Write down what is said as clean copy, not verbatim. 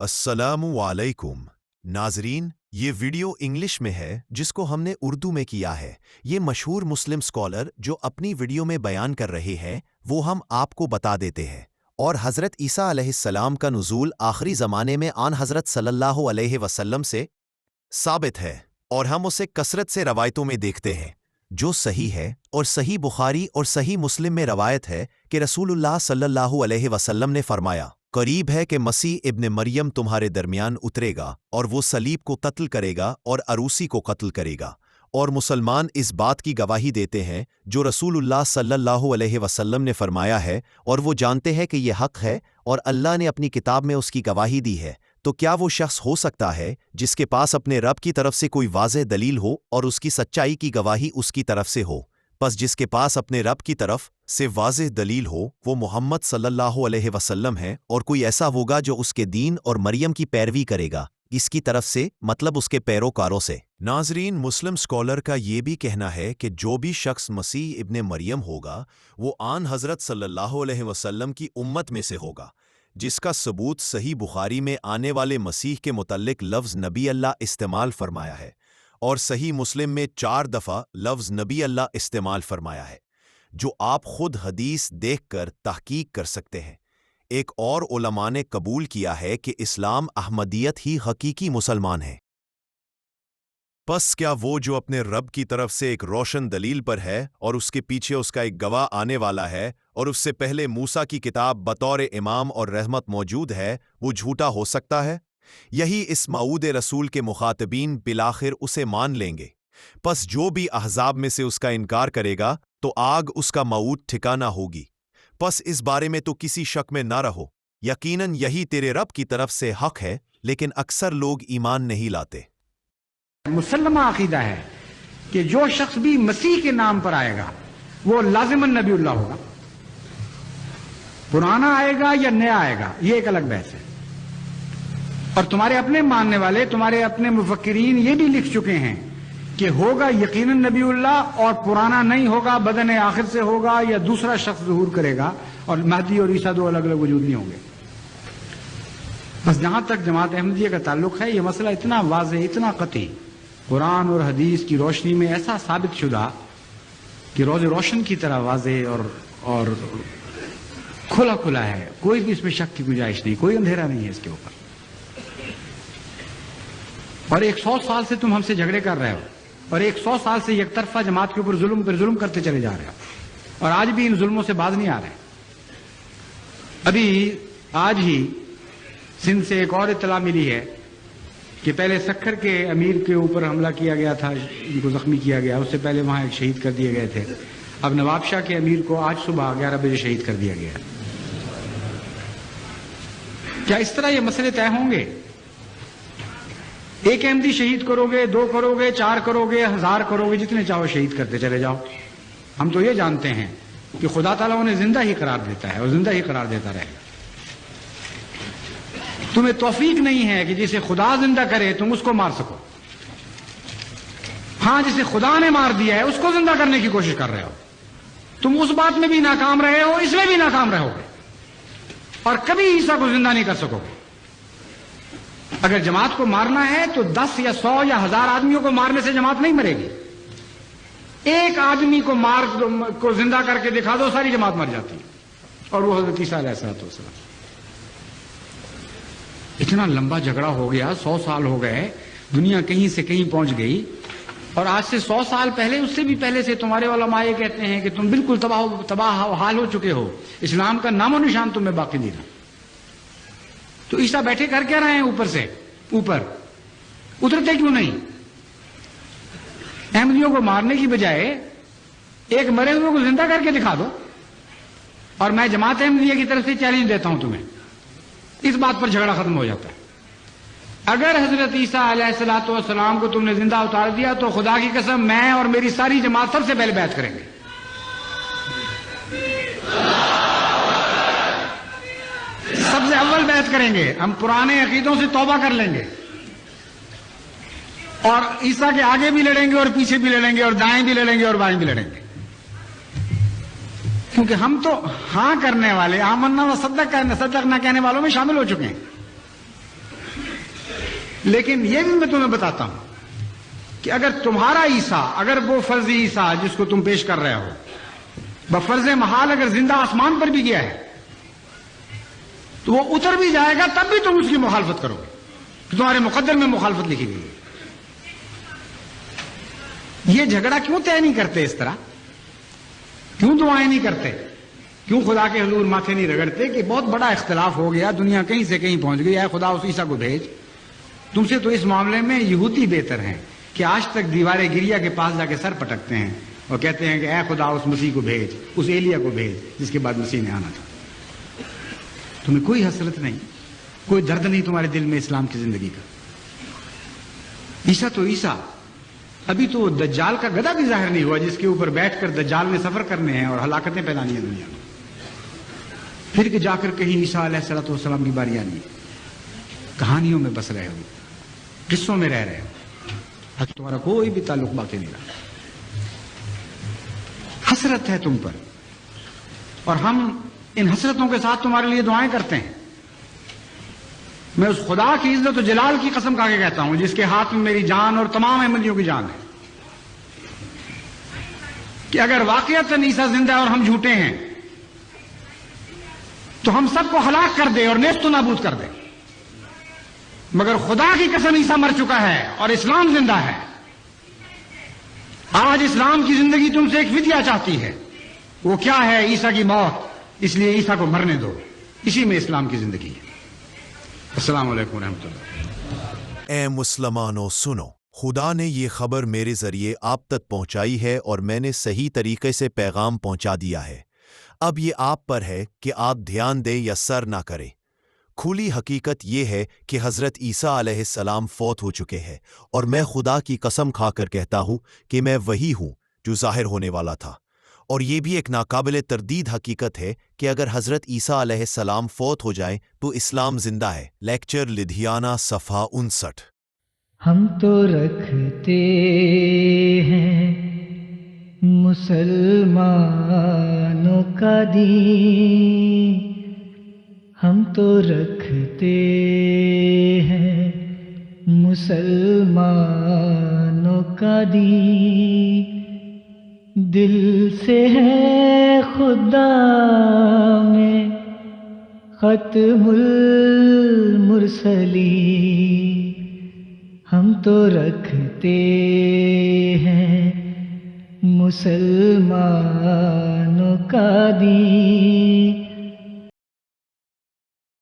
السلام علیکم ناظرین، یہ ویڈیو انگلش میں ہے جس کو ہم نے اردو میں کیا ہے۔ یہ مشہور مسلم سکولر جو اپنی ویڈیو میں بیان کر رہے ہیں وہ ہم آپ کو بتا دیتے ہیں، اور حضرت عیسیٰ علیہ السلام کا نزول آخری زمانے میں آن حضرت صلی اللہ علیہ وسلم سے ثابت ہے، اور ہم اسے کثرت سے روایتوں میں دیکھتے ہیں جو صحیح ہے، اور صحیح بخاری اور صحیح مسلم میں روایت ہے کہ رسول اللہ صلی اللہ علیہ وسلم نے فرمایا، قریب ہے کہ مسیح ابن مریم تمہارے درمیان اترے گا اور وہ صلیب کو قتل کرے گا اور عروسی کو قتل کرے گا، اور مسلمان اس بات کی گواہی دیتے ہیں جو رسول اللہ صلی اللہ علیہ وسلم نے فرمایا ہے، اور وہ جانتے ہیں کہ یہ حق ہے اور اللہ نے اپنی کتاب میں اس کی گواہی دی ہے۔ تو کیا وہ شخص ہو سکتا ہے جس کے پاس اپنے رب کی طرف سے کوئی واضح دلیل ہو اور اس کی سچائی کی گواہی اس کی طرف سے ہو؟ پس جس کے پاس اپنے رب کی طرف سے واضح دلیل ہو وہ محمد صلی اللہ علیہ وسلم ہے، اور کوئی ایسا ہوگا جو اس کے دین اور مریم کی پیروی کرے گا اس کی طرف سے، مطلب اس کے پیروکاروں سے۔ ناظرین، مسلم سکولر کا یہ بھی کہنا ہے کہ جو بھی شخص مسیح ابن مریم ہوگا وہ آن حضرت صلی اللہ علیہ وسلم کی امت میں سے ہوگا، جس کا ثبوت صحیح بخاری میں آنے والے مسیح کے متعلق لفظ نبی اللہ استعمال فرمایا ہے، اور صحیح مسلم میں 4 دفعہ لفظ نبی اللہ استعمال فرمایا ہے، جو آپ خود حدیث دیکھ کر تحقیق کر سکتے ہیں۔ ایک اور علماء نے قبول کیا ہے کہ اسلام احمدیت ہی حقیقی مسلمان ہے۔ پس کیا وہ جو اپنے رب کی طرف سے ایک روشن دلیل پر ہے اور اس کے پیچھے اس کا ایک گواہ آنے والا ہے، اور اس سے پہلے موسیٰ کی کتاب بطور امام اور رحمت موجود ہے، وہ جھوٹا ہو سکتا ہے؟ یہی اس موعود رسول کے مخاطبین بالآخر اسے مان لیں گے۔ پس جو بھی احزاب میں سے اس کا انکار کرے گا تو آگ اس کا موعود ٹھکانہ ہوگی۔ پس اس بارے میں تو کسی شک میں نہ رہو، یقیناً یہی تیرے رب کی طرف سے حق ہے، لیکن اکثر لوگ ایمان نہیں لاتے۔ مسلمہ عقیدہ ہے کہ جو شخص بھی مسیح کے نام پر آئے گا وہ لازماً نبی اللہ ہوگا، پرانا آئے گا یا نیا آئے گا یہ ایک الگ بحث ہے، اور تمہارے اپنے ماننے والے، تمہارے اپنے مفکرین یہ بھی لکھ چکے ہیں کہ ہوگا یقیناً نبی اللہ، اور پرانا نہیں ہوگا، بدن آخر سے ہوگا یا دوسرا شخص ظہور کرے گا، اور مہدی اور عیسیٰ 2 الگ الگ وجود نہیں ہوں گے۔ بس جہاں تک جماعت احمدیہ کا تعلق ہے، یہ مسئلہ اتنا واضح، اتنا قطعی، قرآن اور حدیث کی روشنی میں ایسا ثابت شدہ کہ روز روشن کی طرح واضح اور کھلا کھلا ہے، کوئی بھی اس میں شک کی گنجائش نہیں، کوئی اندھیرا نہیں ہے اس کے اوپر۔ اور 100 سال سے تم ہم سے جھگڑے کر رہے ہو، اور 100 سال سے یک طرفہ جماعت کے اوپر ظلم پر ظلم کرتے چلے جا رہے ہو، اور آج بھی ان ظلموں سے باز نہیں آ رہے۔ ابھی آج ہی سندھ سے ایک اور اطلاع ملی ہے کہ پہلے سکھر کے امیر کے اوپر حملہ کیا گیا تھا، ان کو زخمی کیا گیا، اس سے پہلے وہاں ایک شہید کر دیے گئے تھے، اب نواب شاہ کے امیر کو آج صبح 11 بجے شہید کر دیا گیا۔ کیا اس طرح یہ مسئلے طے ہوں گے؟ ایک احمدی شہید کرو گے، 2 کرو گے، 4 کرو گے، 1000 کرو گے، جتنے چاہو شہید کرتے چلے جاؤ۔ ہم تو یہ جانتے ہیں کہ خدا تعالیٰ انہیں زندہ ہی قرار دیتا ہے اور زندہ ہی قرار دیتا رہے گا۔ تمہیں توفیق نہیں ہے کہ جسے خدا زندہ کرے تم اس کو مار سکو۔ ہاں، جسے خدا نے مار دیا ہے اس کو زندہ کرنے کی کوشش کر رہے ہو، تم اس بات میں بھی ناکام رہے ہو، اس میں بھی ناکام رہو گے، اور کبھی عیسیٰ کو زندہ نہیں کر سکو گے۔ اگر جماعت کو مارنا ہے تو 10 یا 100 یا 1000 آدمیوں کو مارنے سے جماعت نہیں مرے گی۔ ایک آدمی کو زندہ کر کے دکھا دو، ساری جماعت مر جاتی ہے، اور وہ حضرت عیسیٰ علیہ السلام۔ اتنا لمبا جھگڑا ہو گیا، 100 سال ہو گئے، دنیا کہیں سے کہیں پہنچ گئی، اور آج سے 100 سال پہلے، اس سے بھی پہلے سے تمہارے علماء یہ کہتے ہیں کہ تم بالکل تباہ حال ہو چکے ہو، اسلام کا نام و نشان تم میں باقی نہیں رہا۔ تو عیسیٰ بیٹھے کر کے رہے ہیں اوپر سے، اوپر اترتے کیوں نہیں؟ احمدیوں کو مارنے کی بجائے ایک مرے ہوئے کو زندہ کر کے دکھا دو، اور میں جماعت احمدیہ کی طرف سے چیلنج دیتا ہوں تمہیں، اس بات پر جھگڑا ختم ہو جاتا ہے۔ اگر حضرت عیسیٰ علیہ السلام کو تم نے زندہ اتار دیا تو خدا کی قسم میں اور میری ساری جماعت سب سے پہلے بیعت کریں گے۔ سب سے اول بیعت کریں گے، ہم پرانے عقیدوں سے توبہ کر لیں گے، اور عیسیٰ کے آگے بھی لڑیں گے اور پیچھے بھی لڑیں گے، اور دائیں بھی لڑیں گے اور بائیں بھی لڑیں گے، کیونکہ ہم تو ہاں کرنے والے، آمنا و صدقنا کہنے والوں میں شامل ہو چکے ہیں۔ لیکن یہ بھی میں تمہیں بتاتا ہوں کہ اگر تمہارا عیسیٰ، اگر وہ فرضی عیسیٰ جس کو تم پیش کر رہے ہو بفرض محال اگر زندہ آسمان پر بھی گیا ہے تو وہ اتر بھی جائے گا تب بھی تم اس کی مخالفت کرو گے، تمہارے مقدر میں مخالفت لکھی گئی ہے۔ یہ جھگڑا کیوں طے نہیں کرتے اس طرح؟ کیوں دعائیں نہیں کرتے؟ کیوں خدا کے حضور ماتھے نہیں رگڑتے کہ بہت بڑا اختلاف ہو گیا، دنیا کہیں سے کہیں پہنچ گئی، اے خدا اس عیسیٰ کو بھیج؟ تم سے تو اس معاملے میں یہودی بہتر ہیں کہ آج تک دیوار گریا کے پاس جا کے سر پٹکتے ہیں اور کہتے ہیں کہ اے خدا اس مسیح کو بھیج، اس ایلیا کو بھیج جس کے بعد مسیح نے آنا تھا۔ تمہیں کوئی حسرت نہیں، کوئی درد نہیں تمہارے دل میں اسلام کی زندگی کا۔ عیسیٰ تو عیسیٰ، ابھی تو دجال کا گدھا بھی ظاہر نہیں ہوا جس کے اوپر بیٹھ کر دجال نے سفر کرنے ہیں اور ہلاکتیں پھیلانی ہیں دنیا میں، پھر کہ جا کر کہیں عیسیٰ علیہ السلام کی باری آنی ہے۔ کہانیوں میں بس رہے ہو، قصوں میں رہ رہے ہو، تمہارا کوئی بھی تعلق باقی نہیں رہا۔ حسرت ہے تم پر، اور ہم ان حسرتوں کے ساتھ تمہارے لیے دعائیں کرتے ہیں۔ میں اس خدا کی عزت و جلال کی قسم کھا کے کہتا ہوں جس کے ہاتھ میں میری جان اور تمام احمدیوں کی جان ہے کہ اگر واقعتاً عیسیٰ زندہ ہے اور ہم جھوٹے ہیں تو ہم سب کو ہلاک کر دے اور نیست و نابود کر دے، مگر خدا کی قسم عیسیٰ مر چکا ہے اور اسلام زندہ ہے۔ آج اسلام کی زندگی تم سے ایک فدیہ چاہتی ہے، وہ کیا ہے؟ عیسیٰ کی موت۔ اس لیے عیسیٰ کو مرنے دو، اسی میں اسلام کی زندگی ہے۔ السلام علیکم ورحمۃ اللہ۔ اے مسلمانوں سنو، خدا نے یہ خبر میرے ذریعے آپ تک پہنچائی ہے اور میں نے صحیح طریقے سے پیغام پہنچا دیا ہے۔ اب یہ آپ پر ہے کہ آپ دھیان دیں یا سر نہ کریں۔ کھلی حقیقت یہ ہے کہ حضرت عیسیٰ علیہ السلام فوت ہو چکے ہیں، اور میں خدا کی قسم کھا کر کہتا ہوں کہ میں وہی ہوں جو ظاہر ہونے والا تھا۔ اور یہ بھی ایک ناقابل تردید حقیقت ہے کہ اگر حضرت عیسیٰ علیہ السلام فوت ہو جائیں تو اسلام زندہ ہے۔ لیکچر لدھیانہ صفحہ 59۔ ہم تو رکھتے ہیں مسلمانوں کا دین، ہم تو رکھتے ہیں مسلمانوں کا دین، دل سے ہے خدا میں ختم المرسلین، ہم تو رکھتے ہیں مسلمانوں کا دین۔